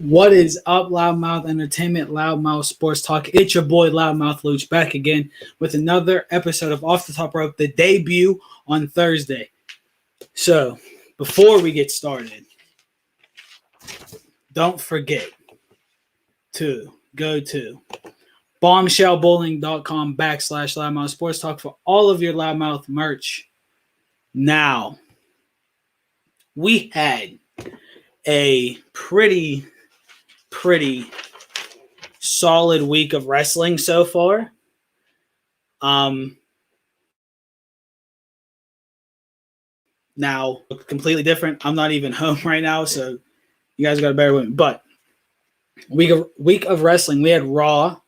What is up, Loudmouth Entertainment, Loudmouth Sports Talk? It's your boy, Loudmouth Luch, back again with another episode of Off the Top Rope, the debut on Thursday. So, before we get started, don't forget to go to bombshellbowling.com/Loudmouth Sports Talk for all of your Loudmouth merch. Now, we had a pretty solid week of wrestling so far. Now, completely different. I'm not even home right now, so you guys got to bear with me. But week of wrestling, we had Raw,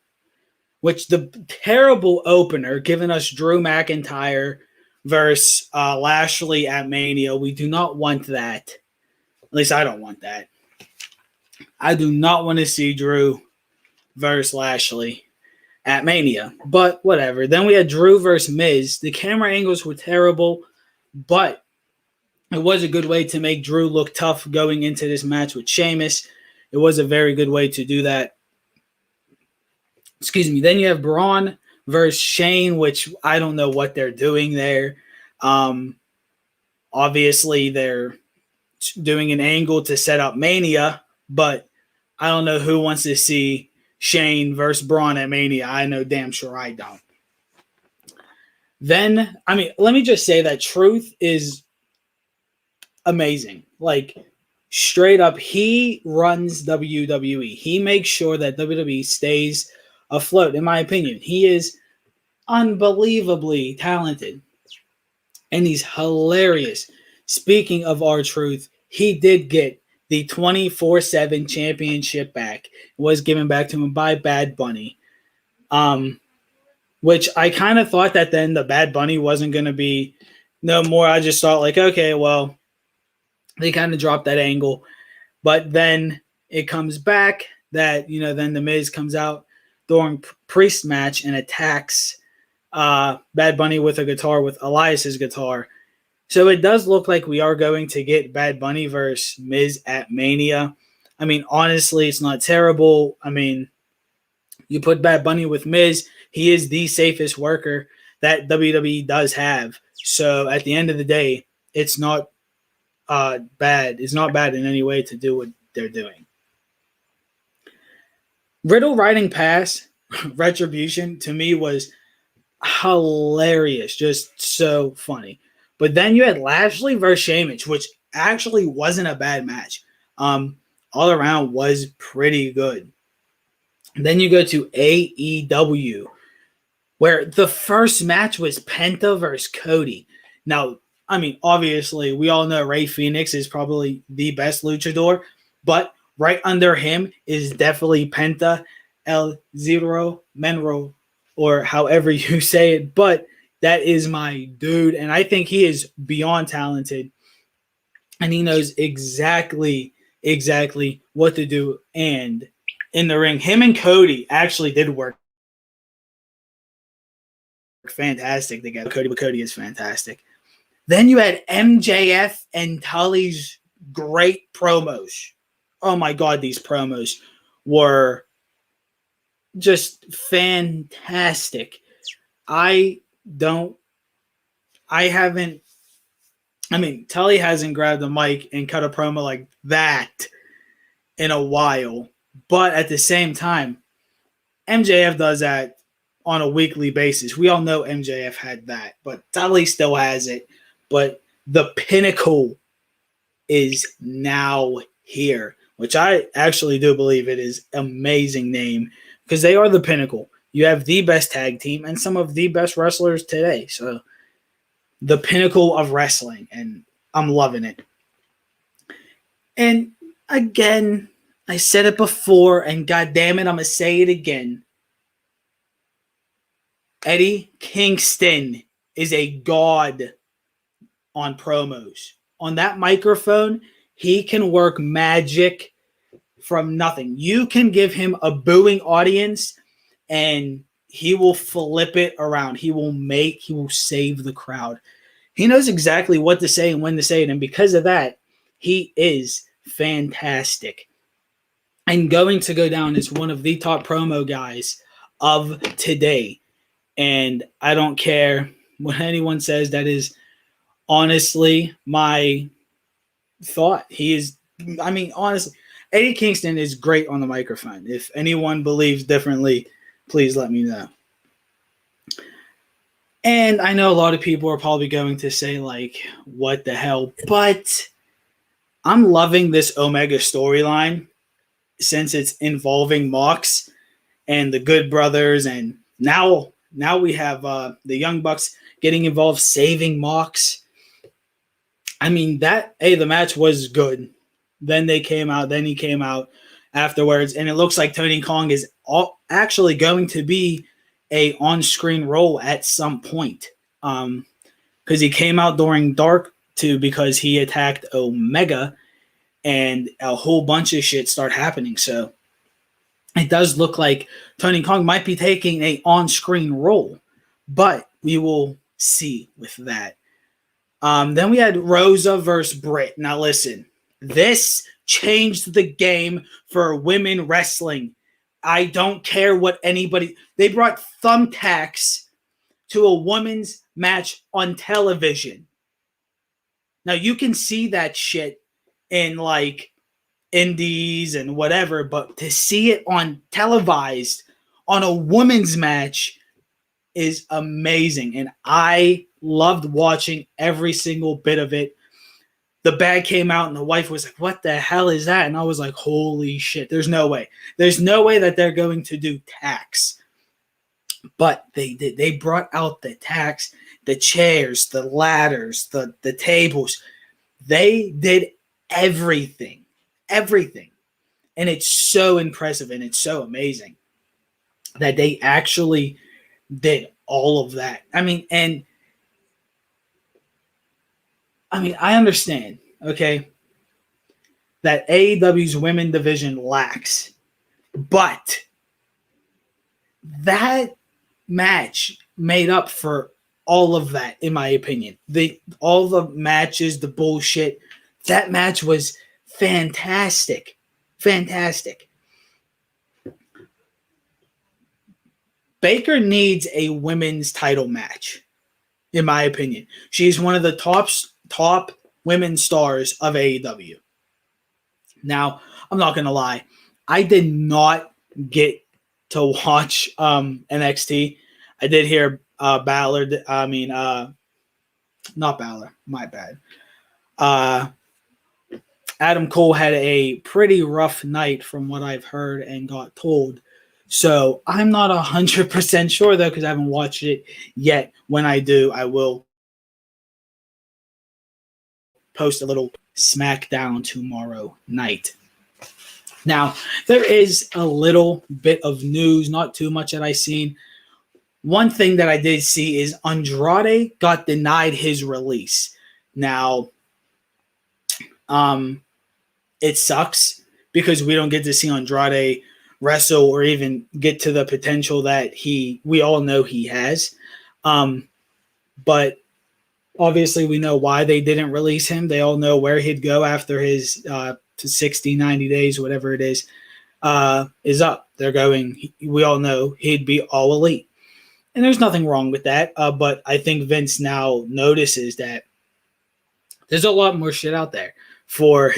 which the terrible opener, giving us Drew McIntyre versus Lashley at Mania. We do not want that. At least I don't want that. I do not want to see Drew versus Lashley at Mania, but whatever. Then we had Drew versus Miz. The camera angles were terrible, but it was a good way to make Drew look tough going into this match with Sheamus. It was a very good way to do that. Excuse me. Then you have Braun versus Shane, which I don't know what they're doing there. Obviously, they're doing an angle to set up Mania, but I don't know who wants to see Shane versus Braun at Mania. I know damn sure I don't. Then, let me just say that Truth is amazing. Like, straight up, he runs WWE. He makes sure that WWE stays afloat, in my opinion. He is unbelievably talented, and he's hilarious. Speaking of R-Truth, he did get the 24/7 championship back. It was given back to him by Bad Bunny, which I kind of thought that then the Bad Bunny wasn't going to be no more. I just thought like, okay, well, they kind of dropped that angle. But then it comes back that, then The Miz comes out during Priest match and attacks Bad Bunny with a guitar, with Elias's guitar. So it does look like we are going to get Bad Bunny versus Miz at Mania. Honestly, it's not terrible. You put Bad Bunny with Miz, he is the safest worker that WWE does have. So at the end of the day, it's not bad. It's not bad in any way to do what they're doing. Riddle riding past Retribution to me was hilarious. Just so funny. But then you had Lashley versus Sheamus, which actually wasn't a bad match. All around was pretty good. And then you go to AEW, where the first match was Penta versus Cody. Now, obviously, we all know Rey Fenix is probably the best luchador, but right under him is definitely Penta El Zero Miedo, or however you say it, but that is my dude, and I think he is beyond talented, and he knows exactly what to do. And in the ring, him and Cody actually did work fantastic together. Cody is fantastic. Then you had MJF and Tully's great promos. Oh my God, these promos were just fantastic. Tully hasn't grabbed the mic and cut a promo like that in a while. But at the same time, MJF does that on a weekly basis. We all know MJF had that, but Tully still has it. But the Pinnacle is now here, which I actually do believe it is an amazing name because they are the Pinnacle. You have the best tag team and some of the best wrestlers today. So the Pinnacle of wrestling, and I'm loving it. And again, I said it before, and God damn it, I'm going to say it again. Eddie Kingston is a god on promos. On that microphone, he can work magic from nothing. You can give him a booing audience, and he will flip it around. He will save the crowd. He knows exactly what to say and when to say it, and because of that, he is fantastic. and going to go down as one of the top promo guys of today. And I don't care what anyone says, that is honestly my thought. He is, I mean, honestly, Eddie Kingston is great on the microphone. If anyone believes differently, please let me know. And I know a lot of people are probably going to say, like, what the hell? But I'm loving this Omega storyline since it's involving Mox and the Good Brothers. And now we have the Young Bucks getting involved, saving Mox. I mean, the match was good. Then he came out afterwards, and it looks like Tony Khan is actually going to be a on-screen role at some point. Because he came out during Dark 2 because he attacked Omega, and a whole bunch of shit start happening. So it does look like Tony Khan might be taking a on-screen role, but we will see with that. Then we had Rosa versus Britt. Now listen, this changed the game for women wrestling. I don't care what anybody... They brought thumbtacks to a women's match on television. Now you can see that shit in like indies and whatever, but to see it on televised on a women's match is amazing. And I loved watching every single bit of it. The bag came out and the wife was like, what the hell is that? And I was like, holy shit, there's no way. There's no way that they're going to do tacks. But they did. They brought out the tacks, the chairs, the ladders, the tables. They did everything. Everything. And it's so impressive and it's so amazing that they actually did all of that. I mean, I understand, okay, that AEW's women division lacks, but that match made up for all of that, in my opinion. All the matches, the bullshit, that match was fantastic. Fantastic. Baker needs a women's title match, in my opinion. She's one of the top women stars of AEW. Now, I'm not going to lie. I did not get to watch NXT. I did hear not Balor, my bad. Adam Cole had a pretty rough night from what I've heard and got told. So I'm not 100% sure, though, because I haven't watched it yet. When I do, I will post a little SmackDown tomorrow night. Now, there is a little bit of news, not too much that I've seen. One thing that I did see is Andrade got denied his release. Now, it sucks because we don't get to see Andrade wrestle or even get to the potential that we all know he has. But obviously we know why they didn't release him. They all know where he'd go after his to 60, 90 days, whatever it is up. They're going, we all know he'd be All Elite. And there's nothing wrong with that. But I think Vince now notices that there's a lot more shit out there for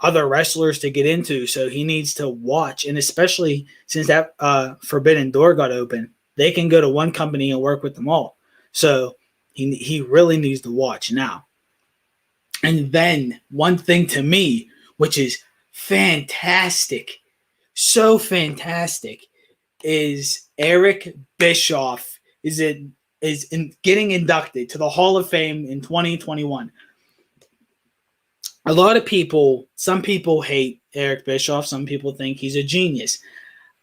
other wrestlers to get into. So he needs to watch. And especially since that Forbidden Door got open, they can go to one company and work with them all. So he really needs to watch now. And then one thing to me, which is fantastic, so fantastic, is Eric Bischoff is getting inducted to the Hall of Fame in 2021. A lot of people, some people hate Eric Bischoff. Some people think he's a genius.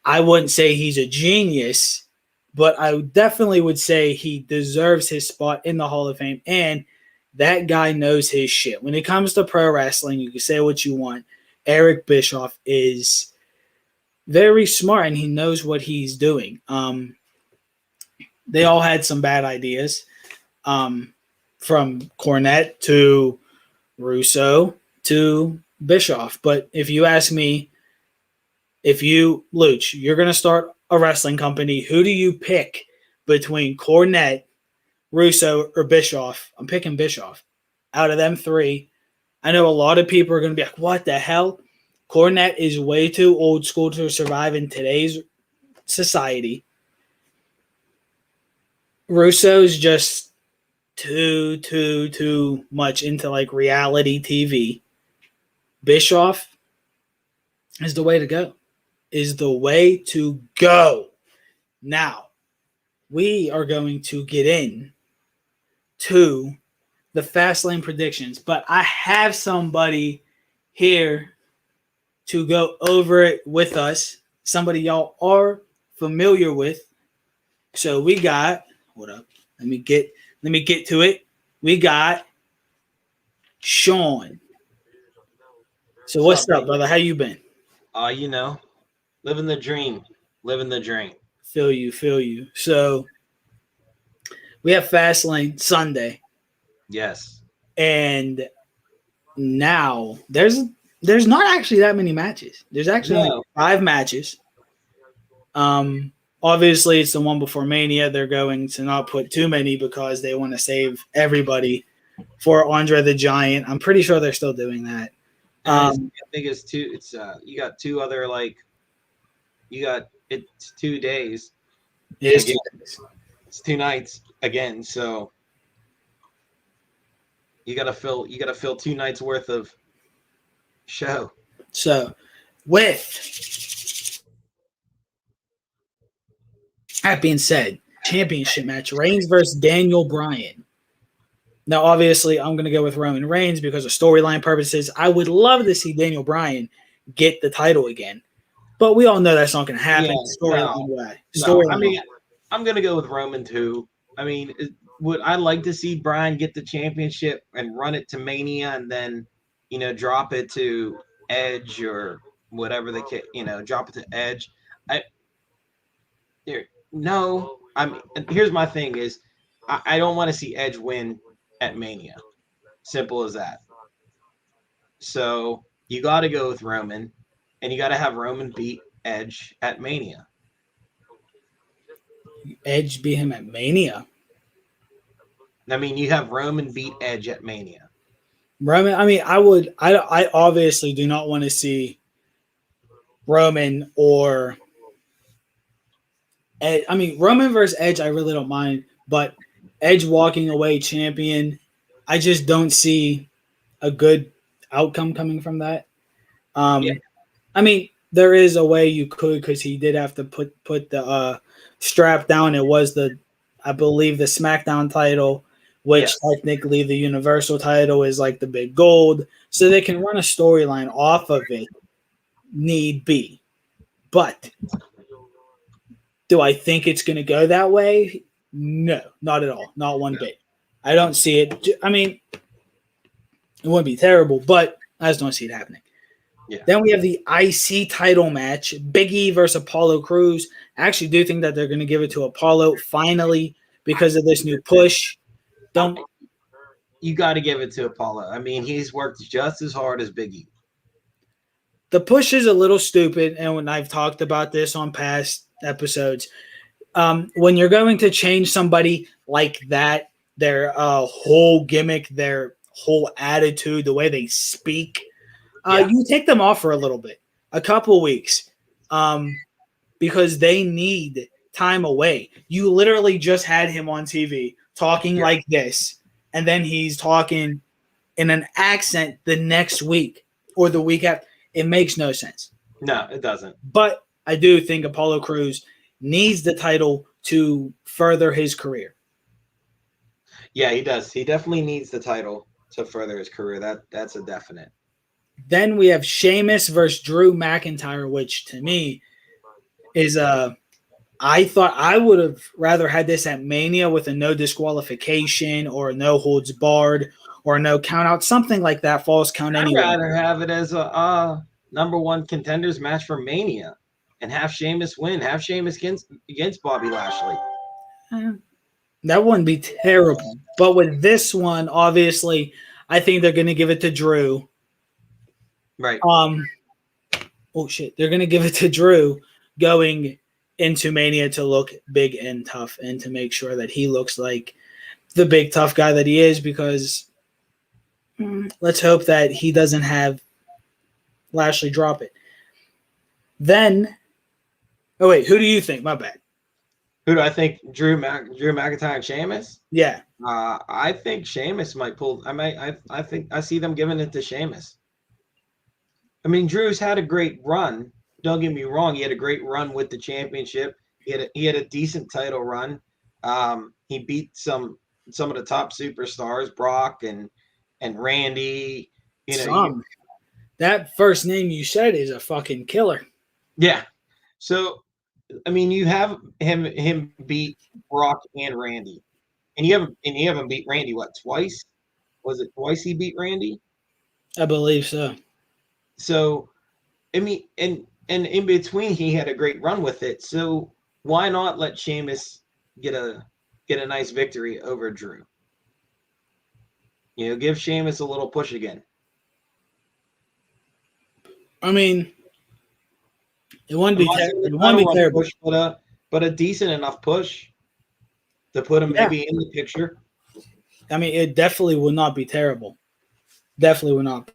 I wouldn't say he's a genius, but I definitely would say he deserves his spot in the Hall of Fame. And that guy knows his shit. When it comes to pro wrestling, you can say what you want. Eric Bischoff is very smart and he knows what he's doing. They all had some bad ideas, from Cornette to Russo to Bischoff. But if you ask me, Luch, you're going to start a wrestling company, who do you pick between Cornette, Russo, or Bischoff? I'm picking Bischoff. Out of them three, I know a lot of people are going to be like, what the hell? Cornette is way too old school to survive in today's society. Russo's just too much into like reality TV. Bischoff is the way to go. Now, we are going to get in to the Fastlane predictions, but I have somebody here to go over it with us. Somebody y'all are familiar with. So we got, hold up, let me get to it. We got Sean. So what's up, brother? How you been? Living the dream. Feel you. So we have Fastlane Sunday. Yes. And now there's not actually that many matches. There's actually only 5 matches. Obviously it's the one before Mania. They're going to not put too many because they want to save everybody for Andre the Giant. I'm pretty sure they're still doing that. I think it's two. It's you got 2 other it's 2 days. It is 2 days. It's 2 nights again. So you gotta fill 2 nights worth of show. So with that being said, championship match, Reigns versus Daniel Bryan. Now, obviously, I'm going to go with Roman Reigns because of storyline purposes. I would love to see Daniel Bryan get the title again, but we all know that's not going to happen. Storyline way. I mean, I'm going to go with Roman too. I mean, would I like to see Bryan get the championship and run it to Mania and then, drop it to Edge or whatever drop it to Edge? No. I mean, here's my thing is I don't want to see Edge win at Mania. Simple as that. So you got to go with Roman, and you got to have Roman beat Edge at Mania. Edge beat him at Mania? I mean, you have Roman beat Edge at Mania. Roman, I mean, I obviously do not want to see Roman or Edge. I mean, Roman versus Edge, I really don't mind, but Edge walking away champion, I just don't see a good outcome coming from that. I mean, there is a way you could because he did have to put the strap down. It was I believe the SmackDown title, which technically the Universal title is like the big gold, so they can run a storyline off of it, need be. But do I think it's going to go that way? No, not at all. Not one bit. I don't see it. I mean, it wouldn't be terrible, but I just don't see it happening. Yeah. Then we have the IC title match, Big E versus Apollo Crews. I actually do think that they're going to give it to Apollo finally because of this new push. You got to give it to Apollo. I mean, he's worked just as hard as Big E. The push is a little stupid, and when I've talked about this on past episodes, when you're going to change somebody like that, their whole gimmick, their whole attitude, the way they speak, you take them off for a little bit, a couple weeks, because they need time away. You literally just had him on TV talking like this, and then he's talking in an accent the next week or the week after. It makes no sense. No, it doesn't. But I do think Apollo Crews needs the title to further his career. Yeah, he does. He definitely needs the title to further his career. That's a definite. Then we have Sheamus versus Drew McIntyre, which to me is I thought I would have rather had this at Mania with a no disqualification or a no holds barred or a no count out, something like that, false count anyway. I'd rather have it as a number 1 contenders match for Mania and have Sheamus win, have Sheamus against Bobby Lashley. That wouldn't be terrible. But with this one, obviously, I think they're going to give it to Drew. Right. Oh shit, they're gonna give it to Drew going into Mania to look big and tough and to make sure that he looks like the big tough guy that he is, because let's hope that he doesn't have Lashley drop it. Then, oh wait, who do you think? My bad. Who do I think? Drew McIntyre and Sheamus? Yeah. I think Sheamus might pull. I think I see them giving it to Sheamus. I mean, Drew's had a great run. Don't get me wrong; he had a great run with the championship. He had a decent title run. He beat some of the top superstars, Brock and Randy. That first name you said is a fucking killer. Yeah. So, I mean, you have him beat Brock and Randy, and you haven't beat Randy twice? Was it twice he beat Randy? I believe so. So, I mean, and in between he had a great run with it. So why not let Sheamus get a nice victory over Drew? Give Sheamus a little push again. I mean, it wouldn't be terrible, push, but a decent enough push to put him maybe in the picture. I mean, it definitely would not be terrible. Definitely would not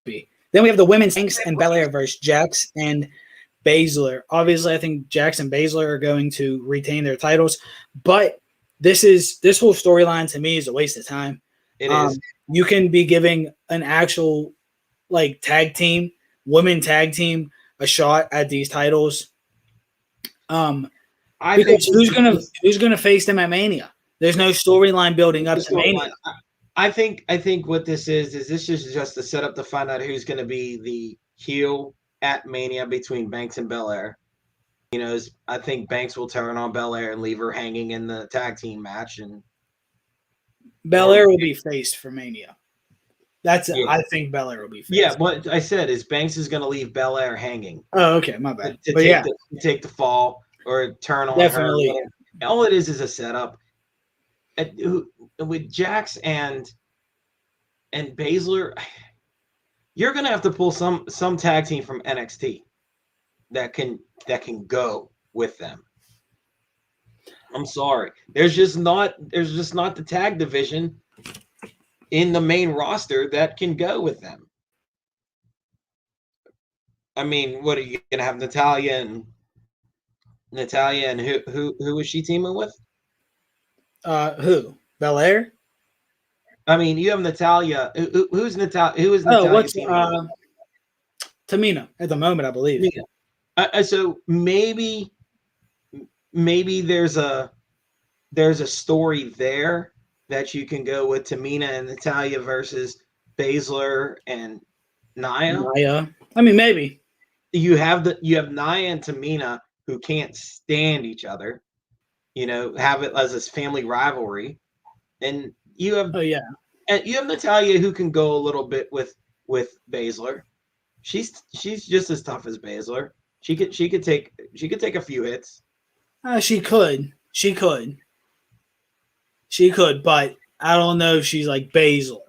be. Then we have the women's Banks and Belair versus Jax and Baszler. Obviously, I think Jax and Baszler are going to retain their titles, but this whole storyline to me is a waste of time. It is. You can be giving an actual women tag team a shot at these titles. Because who's gonna face them at Mania? There's no storyline building up to Mania. I think what this is this is just a setup to find out who's going to be the heel at Mania between Banks and Belair. I think Banks will turn on Belair and leave her hanging in the tag team match, and Belair will be faced for Mania. That's it. I think Belair will be faced. Yeah, what I said is Banks is going to leave Belair hanging. Oh, okay, my bad. To take the fall or turn on Definitely. her. All it is a setup. With Jax and Baszler, you're gonna have to pull some tag team from NXT that can go with them. I'm sorry, there's just not the tag division in the main roster that can go with them. I mean, what are you gonna have Natalya and who is she teaming with? Who? Belair? I mean, you have Natalya. Who's Natalya? Who is Natalya? What's Tamina at the moment, I believe. So maybe there's a story there that you can go with Tamina and Natalya versus Baszler and Nia. I mean, maybe you have Nia and Tamina who can't stand each other. Have it as this family rivalry, and you have and you have Natalya who can go a little bit with Baszler. She's just as tough as Baszler. She could take a few hits. She could, but I don't know if she's like Baszler.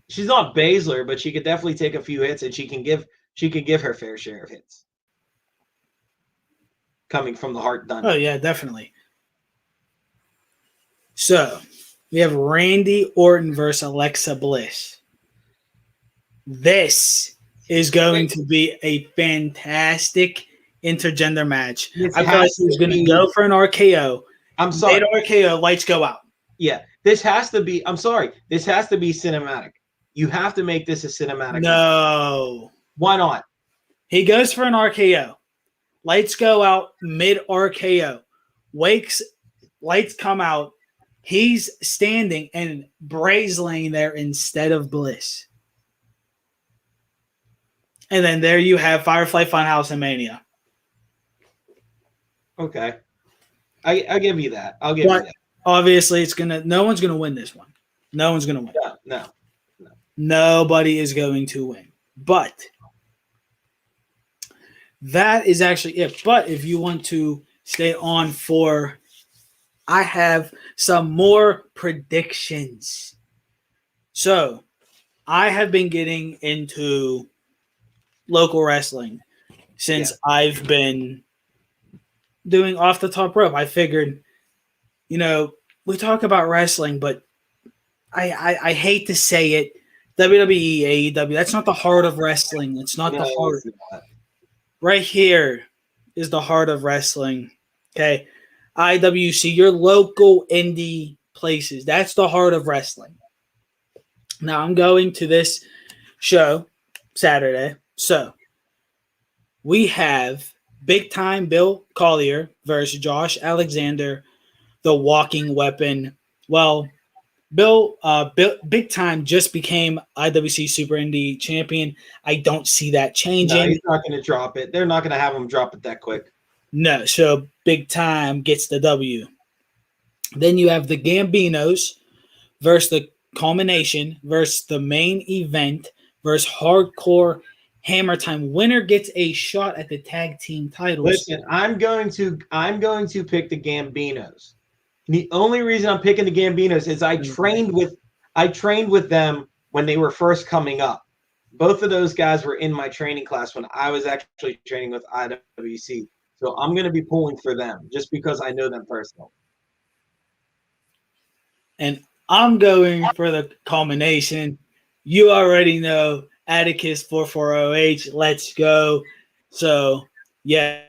She's not Baszler, but she could definitely take a few hits, and she can give her fair share of hits coming from the Heart Dungeon. Oh yeah, definitely. So, we have Randy Orton versus Alexa Bliss. This is going to be a fantastic intergender match. I feel like he's going to go for an RKO. I'm sorry. RKO, lights go out. Yeah, this has to be. I'm sorry. This has to be cinematic. You have to make this a cinematic. No. Match. Why not? He goes for an RKO. Lights go out mid RKO. Lights come out. He's standing and Bray's laying there instead of Bliss. And then there you have Firefly Funhouse and Mania. Okay. I give you that. I'll give you that. Obviously, no one's gonna win this one. No one's gonna win. No. Nobody is going to win. But that is actually it. But if you want to stay on for, I have some more predictions. So I have been getting into local wrestling since Yeah. I've been doing off the top rope. I figured, we talk about wrestling, but I hate to say it. WWE, AEW, that's not the heart of wrestling. It's not the No, heart. it's not. Right here is the heart of wrestling. Okay. IWC, your local indie places. That's the heart of wrestling. Now I'm going to this show Saturday. So we have Big Time Bill Collier versus Josh Alexander, the walking weapon. Well, Bill, Big Time just became IWC Super Indie champion. I don't see that No, changing. he's not going to drop it. They're not going to have him drop it that quick. No, so Big Time gets the W. Then you have the Gambinos versus the Culmination versus the main event versus Hardcore Hammer Time. Winner gets a shot at the tag team titles. Listen, I'm going to pick the Gambinos. The only reason I'm picking the Gambinos is I trained with them when they were first coming up. Both of those guys were in my training class when I was actually training with IWC. So I'm going to be pulling for them just because I know them personally. And I'm going for the Culmination. You already know Atticus 440H. Let's go. So, yeah.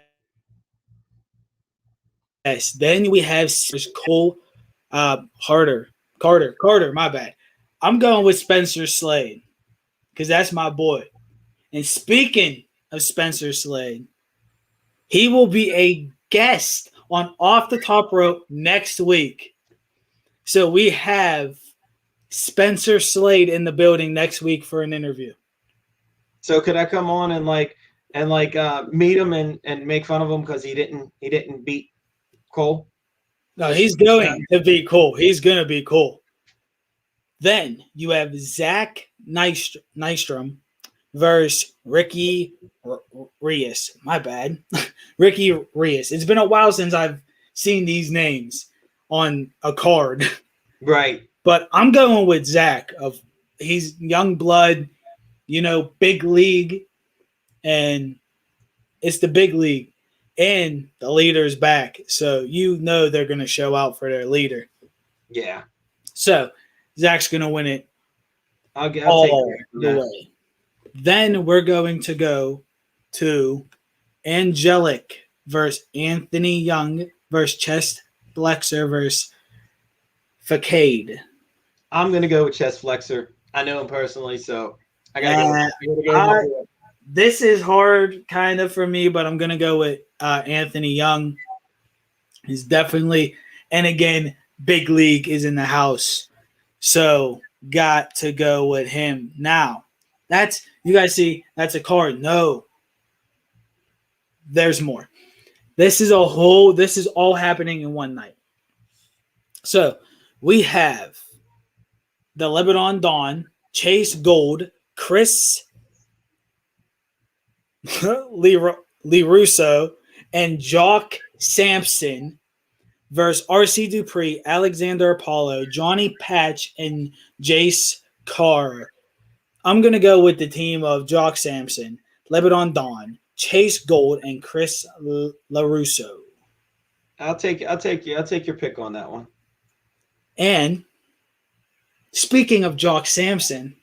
Yes. Then we have Cole Carter, my bad. I'm going with Spencer Slade because that's my boy. And speaking of Spencer Slade, he will be a guest on Off the Top Rope next week. So we have Spencer Slade in the building next week for an interview. So could I come on and meet him and make fun of him because he didn't beat Cole? No, he's going to be cool. He's going to be cool. Then you have Zach Nystrom versus Ricky Reyes. My bad. Ricky Reyes. It's been a while since I've seen these names on a card. Right. But I'm going with Zach. He's young blood, big league. And it's the big league. And the leader's back. So they're going to show out for their leader. Yeah. So Zach's going to win it I'll take the way. Then we're going to go to Angelic versus Anthony Young versus Chest Flexor versus Facade. I'm going to go with Chest Flexor. I know him personally, so I got to go. This is hard kind of for me, but I'm going to go with Anthony Young. He's definitely, and again, Big League is in the house. So got to go with him. Now, you guys see, that's a card. No, there's more. This is all happening in one night. So we have the Lebanon Dawn, Chase Gold, Chris Lee Russo, and Jock Sampson versus RC Dupree, Alexander Apollo, Johnny Patch, and Jace Carr. I'm going to go with the team of Jock Sampson, Lebanon Dawn, Chase Gold, and Chris LaRusso. I'll take your pick on that one. And speaking of Jock Sampson,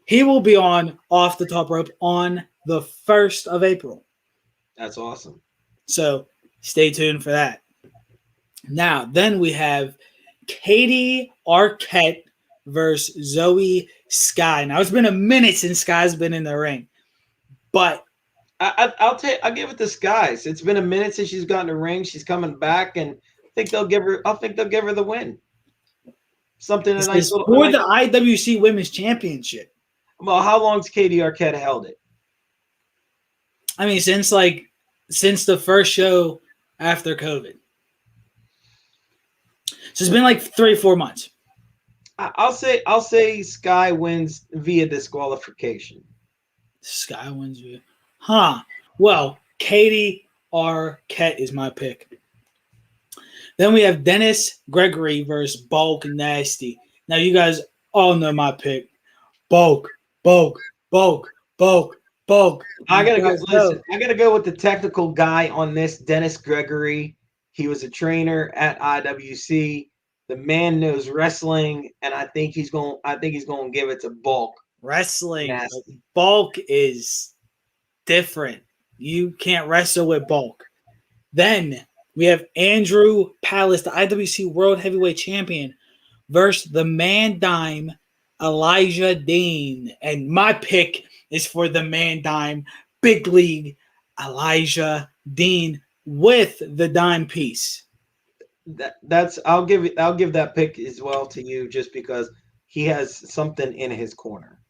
he will be on Off the Top Rope on the 1st of April. That's awesome. So stay tuned for that. Now, then we have Katie Arquette versus Zoe Sky. Now, it's been a minute since Sky's been in the ring, but I'll give it to Skies. It's been a minute since she's gotten a ring. She's coming back, and I think they'll give her the win. Something nice for the IWC Women's Championship. Well, how long's Katie Arquette held it? I mean, since the first show after COVID. So it's been like 3-4 months. I'll say Sky wins via disqualification. Sky wins via. Well, Katie Arquette is my pick. Then we have Dennis Gregory versus Bulk Nasty. Now, you guys all know my pick. bulk, bulk, bulk, bulk, bulk. I You gotta go. guys Listen, know. I gotta go with the technical guy on this, Dennis Gregory. He was a trainer at IWC. The man knows wrestling, and I think he's going. I think he's going to give it to Bulk. Wrestling, Nasty. bulk is different. You can't wrestle with bulk. Then we have Andrew Palace, the IWC World Heavyweight Champion, versus the Man Dime, Elijah Dean. And my pick is for the Man Dime, Big League, Elijah Dean with the dime piece. That's I'll give that pick as well to you, just because he has something in his corner.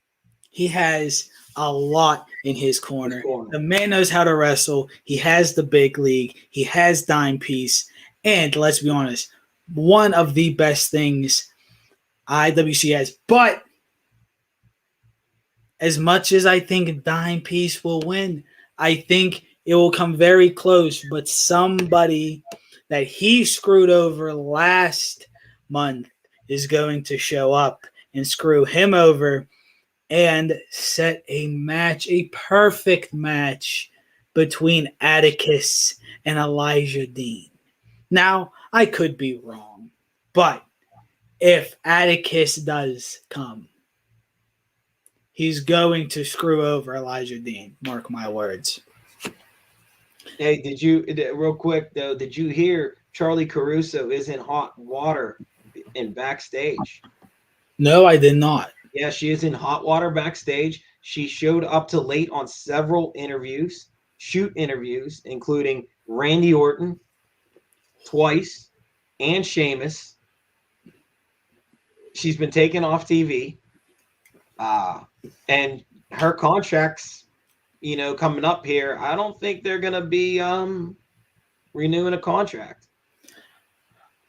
He has a lot in his corner. The man knows how to wrestle. He has the big league. He has dime piece. And let's be honest, one of the best things IWC has. But as much as I think dime piece will win, I think it will come very close. But somebody that he screwed over last month is going to show up and screw him over and set a match, a perfect match between Atticus and Elijah Dean. Now, I could be wrong, but if Atticus does come, he's going to screw over Elijah Dean. Mark my words. Hey, real quick though, did you hear Charlie Caruso is in hot water in backstage? No, I did not. Yeah, she is in hot water backstage. She showed up to late on several shoot interviews, including Randy Orton twice and Sheamus. She's been taken off TV. And her contracts, coming up here, I don't think they're going to be renewing a contract.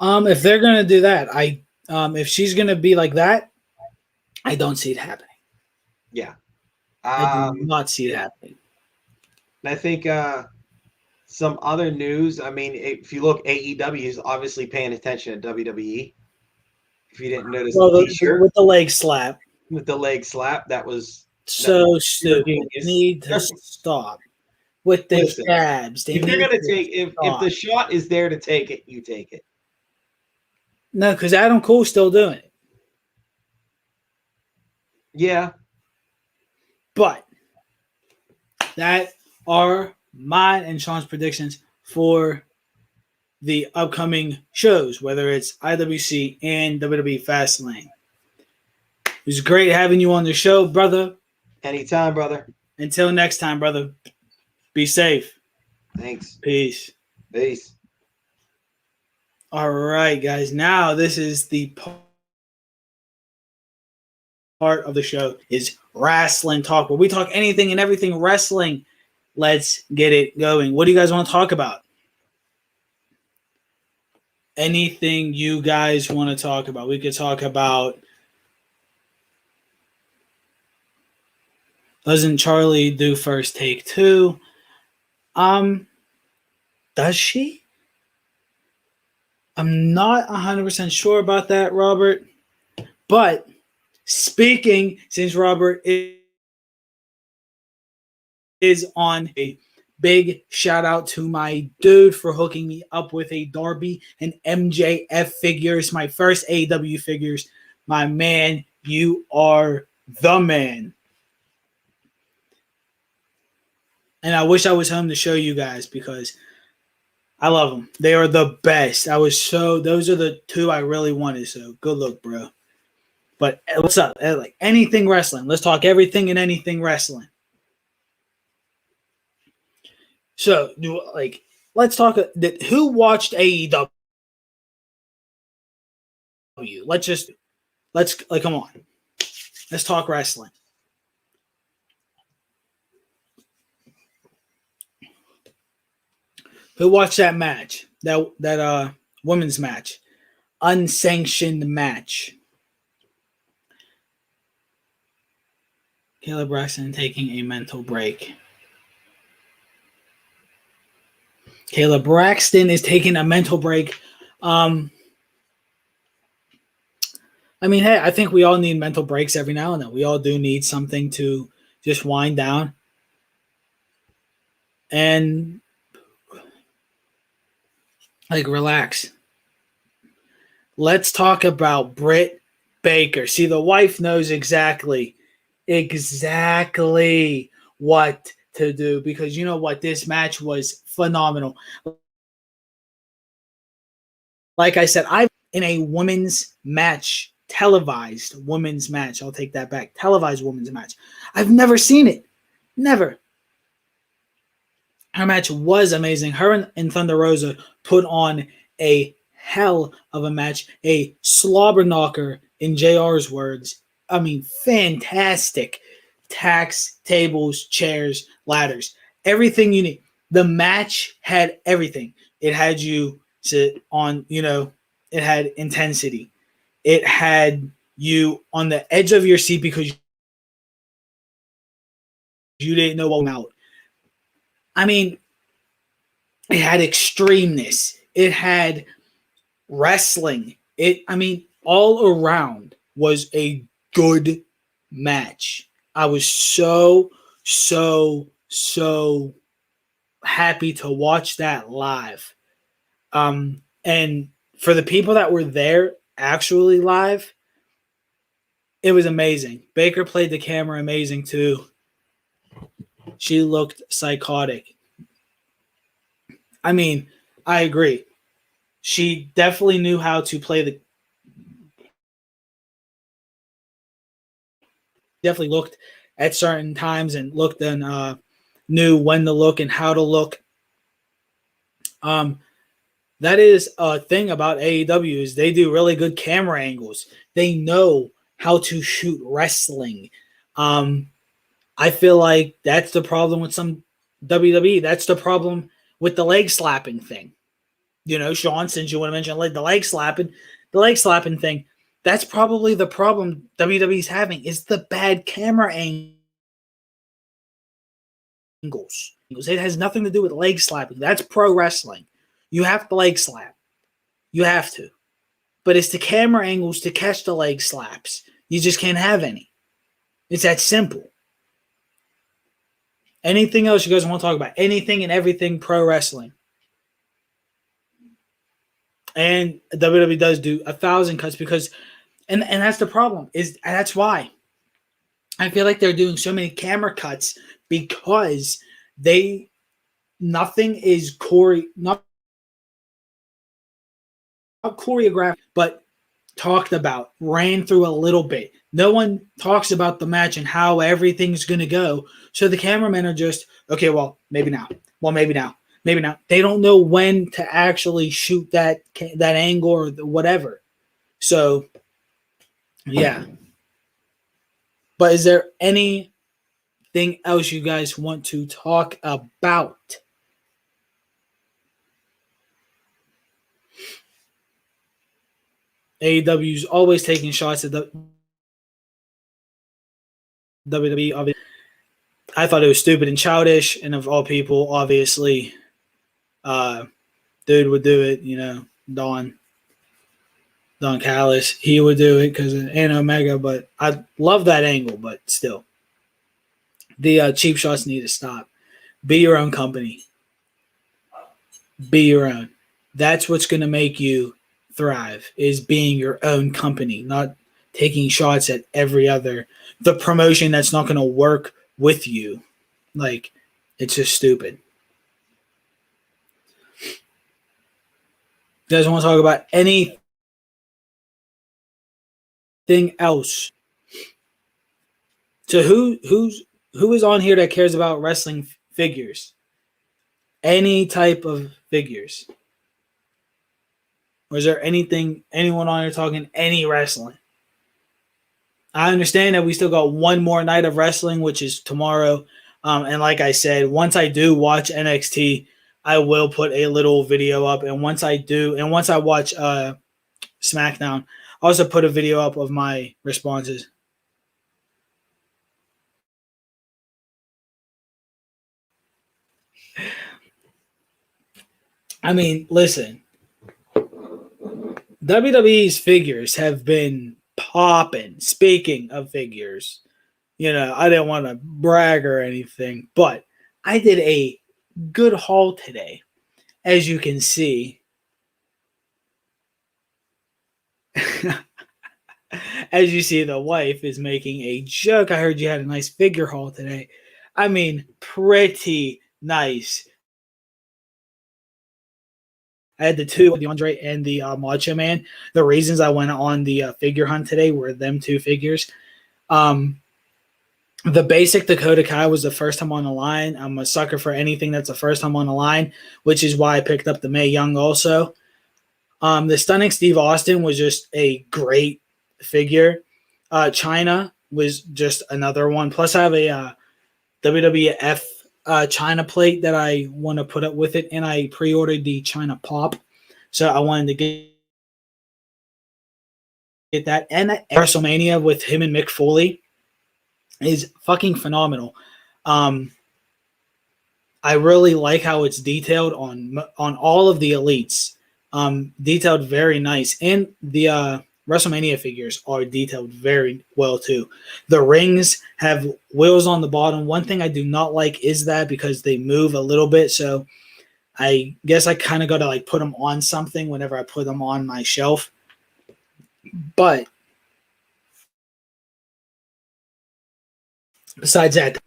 If they're going to do that, if she's going to be like that, I don't see it happening. Yeah. I do not see it happening. I think some other news, I mean, if you look, AEW is obviously paying attention to WWE. If you didn't notice the t-shirt with the leg slap. With the leg slap, that was stupid. They need to stop with the jabs. If you're gonna take, if the shot is there to take it, you take it. No, because Adam Cole's still doing it. Yeah. But that are mine and Sean's predictions for the upcoming shows, whether it's IWC and WWE Fastlane. It was great having you on the show, brother. Anytime, brother. Until next time, brother. Be safe. Thanks. Peace. Peace. All right, guys. Now this is the part of the show is wrestling talk, where we talk anything and everything wrestling. Let's get it going. What do you guys want to talk about? Anything you guys want to talk about? We could talk about, doesn't Charlie do First Take 2? Does she? I'm not 100% sure about that, Robert. But speaking, since Robert is on, a big shout out to my dude for hooking me up with a Darby and MJF figures, my first AEW figures. My man, you are the man. And I wish I was home to show you guys because I love them. They are the best. Those are the two I really wanted. So good luck, bro. But what's up? Like anything wrestling. Let's talk everything and anything wrestling. So, let's talk. Who watched AEW? Come on. Let's talk wrestling. Who watched that match? That women's match, unsanctioned match. Kayla Braxton taking a mental break. Kayla Braxton is taking a mental break. I I mean, hey, I think we all need mental breaks every now and then. We all do need something to just wind down and like relax. Let's talk about Britt Baker. See, the wife knows exactly what to do because you know what? This match was phenomenal. Like I said, I've in a women's match, televised women's match. I'll take that back. Televised women's match. I've never seen it. Never. Her match was amazing. Her and Thunder Rosa put on a hell of a match. A slobber knocker, in JR's words. I mean, fantastic. Tacks, tables, chairs, ladders. Everything you need. The match had everything. It had you sit on, it had intensity. It had you on the edge of your seat because you didn't know what was out. I mean, it had extremeness. It had wrestling. All around was a good match. I was so happy to watch that live. And for the people that were there actually live, it was amazing. Baker played the camera amazing too. She looked psychotic. I mean, I agree. She definitely knew how to play the. Definitely looked at certain times and looked and knew when to look and how to look. That is a thing about AEW is they do really good camera angles. They know how to shoot wrestling. I feel like that's the problem with some WWE. That's the problem with the leg slapping thing. Sean, since you want to mention the leg slapping thing, that's probably the problem WWE's having is the bad camera angles. It has nothing to do with leg slapping. That's pro wrestling. You have to leg slap. You have to. But it's the camera angles to catch the leg slaps. You just can't have any. It's that simple. Anything else you guys want to talk about? Anything and everything pro wrestling. And WWE does do 1,000 cuts because, and that's the problem, that's why I feel like they're doing so many camera cuts because nothing is not choreographed, but talked about, ran through a little bit. No one talks about the match and how everything's going to go. So the cameramen are just, okay, well, maybe now. Well, maybe now. Maybe not. They don't know when to actually shoot that angle or whatever. So, yeah. But is there anything else you guys want to talk about? AEW's always taking shots at the WWE. I thought it was stupid and childish, and of all people, obviously, dude would do it. Don Callis, he would do it because of Omega. But I love that angle, but still, the cheap shots need to stop. Be your own company. Be your own. That's what's going to make you thrive, is being your own company, not taking shots at the promotion that's not going to work with you. Like, it's just stupid. You guys want to talk about anything else? So who is on here that cares about wrestling figures? Any type of figures? Or is there anyone on here talking any wrestling? I understand that we still got one more night of wrestling, which is tomorrow. And like I said, once I do watch NXT, I will put a little video up. And once I watch SmackDown, I'll also put a video up of my responses. I mean, listen, WWE's figures have been popping. Speaking of figures, I didn't want to brag or anything, but I did a good haul today. As you can see, the wife is making a joke. I heard you had a nice figure haul today. I mean, pretty nice. I had the two, the Andre and the Macho Man. The reasons I went on the figure hunt today were them two figures. The basic Dakota Kai was the first time on the line. I'm a sucker for anything that's the first time on the line, which is why I picked up the Mae Young also. The Stunning Steve Austin was just a great figure. China was just another one. Plus, I have a WWF China plate that I want to put up with it, and I pre-ordered the China Pop. So I wanted to get that. And that WrestleMania with him and Mick Foley is fucking phenomenal. I really like how it's detailed on all of the elites. Detailed very nice. And the WrestleMania figures are detailed very well too. The rings have wheels on the bottom. One thing I do not like is that because they move a little bit. So I guess I kind of got to like put them on something whenever I put them on my shelf. But besides that,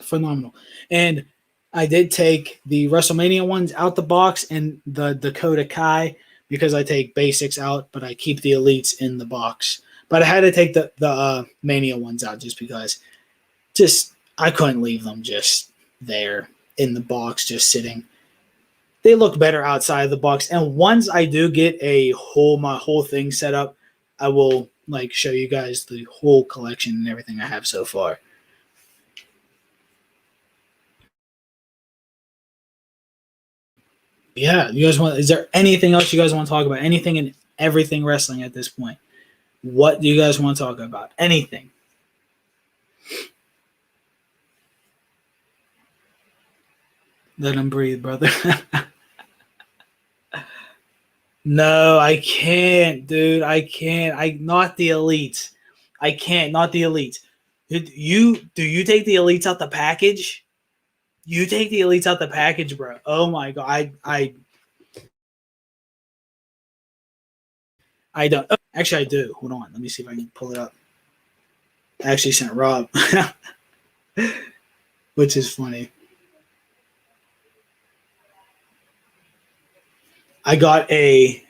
phenomenal. And I did take the WrestleMania ones out the box and the Dakota Kai because I take basics out, but I keep the elites in the box. But I had to take the Mania ones out just because I couldn't leave them just there in the box, just sitting. They look better outside of the box. And once I do get my whole thing set up, I will like show you guys the whole collection and everything I have so far. Yeah, you guys is there anything else you guys want to talk about? Anything and everything wrestling at this point? What do you guys want to talk about? Anything? Let him breathe, brother. No, I can't, dude. I can't. Not the elites. I can't. Not the elites. Do you take the elites out the package? You take the elites out the package, bro. Oh my god. I don't. Oh, actually, I do. Hold on. Let me see if I can pull it up. I actually sent Rob, which is funny. I got the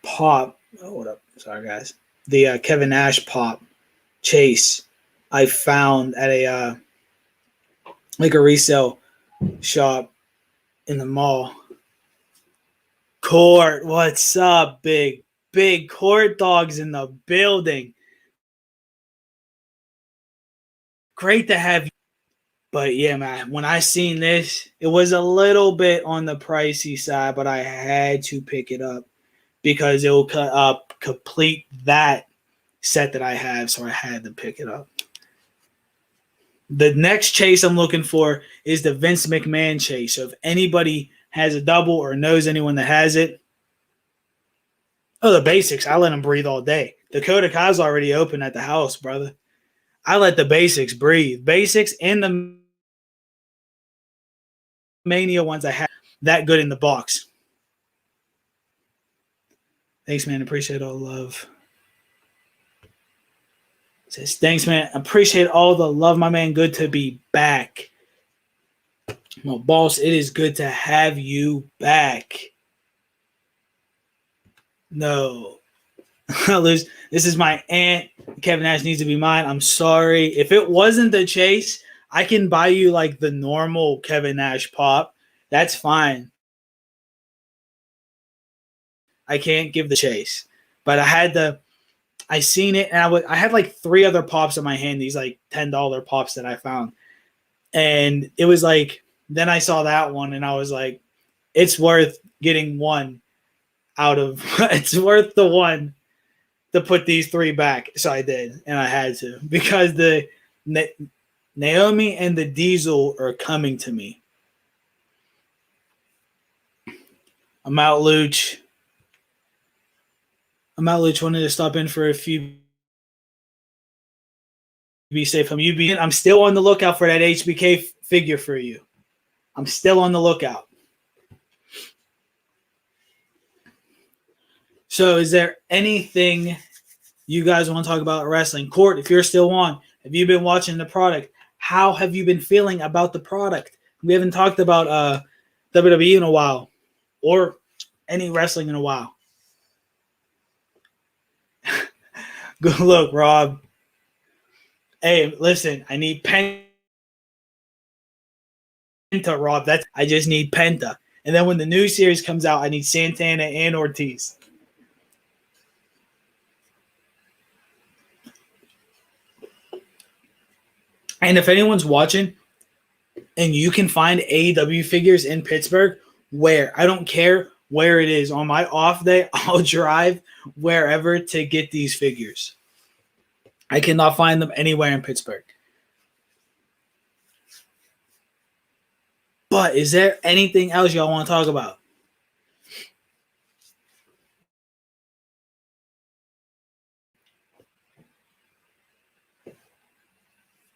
pop. Oh, hold up. Sorry, guys. The Kevin Nash pop chase I found at a resale shop in the mall. Court, what's up, big court dogs in the building? Great to have you. But yeah, man, when I seen this, it was a little bit on the pricey side, but I had to pick it up because it will complete that set that I have, so I had to pick it up. The next chase I'm looking for is the Vince McMahon chase. So if anybody has a double or knows anyone that has it, the basics, I let them breathe all day. Dakota Kai's already open at the house, brother. I let the basics breathe. Basics and the Mania ones I have that good in the box. Thanks, man. Appreciate all the love. Says, thanks, man. Appreciate all the love, my man. Good to be back. Well, boss, it is good to have you back. No. This is my aunt. Kevin Nash needs to be mine. I'm sorry. If it wasn't the chase, I can buy you like the normal Kevin Nash pop. That's fine. I can't give the chase. But I seen it, and I had like 3 other pops in my hand, these like $10 pops that I found. And it was like, then I saw that one, and I was like, it's worth getting one out of, it's worth the one to put these 3 back. So I did, and I had to, because the Naomi and the Diesel are coming to me. I'm out, Luch. I'm out, Luch. Wanted to stop in for a few. Be safe. I'm still on the lookout for that HBK figure for you. I'm still on the lookout. So is there anything you guys want to talk about wrestling? Court, if you're still on, have you been watching the product? How have you been feeling about the product? We haven't talked about WWE in a while or any wrestling in a while. Good look, Rob. Hey, listen, I need Penta, Rob. I just need Penta. And then when the new series comes out, I need Santana and Ortiz. And if anyone's watching and you can find AEW figures in Pittsburgh, I don't care where it is. On my off day, I'll drive wherever to get these figures. I cannot find them anywhere in Pittsburgh. But is there anything else y'all want to talk about?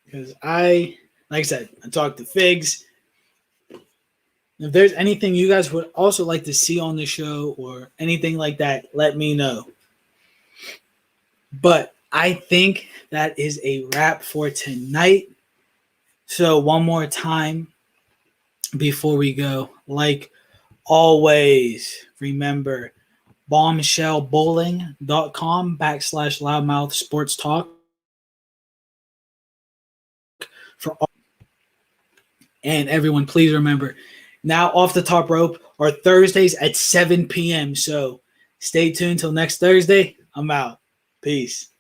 Because like I said, I talked to Figs. If there's anything you guys would also like to see on the show or anything like that, let me know. But I think that is a wrap for tonight. So one more time before we go, like always, remember bombshellbowling.com/loudmouth sports talk for all. And everyone, please remember, now Off the Top Rope are Thursdays at 7 p.m. So stay tuned till next Thursday. I'm out. Peace.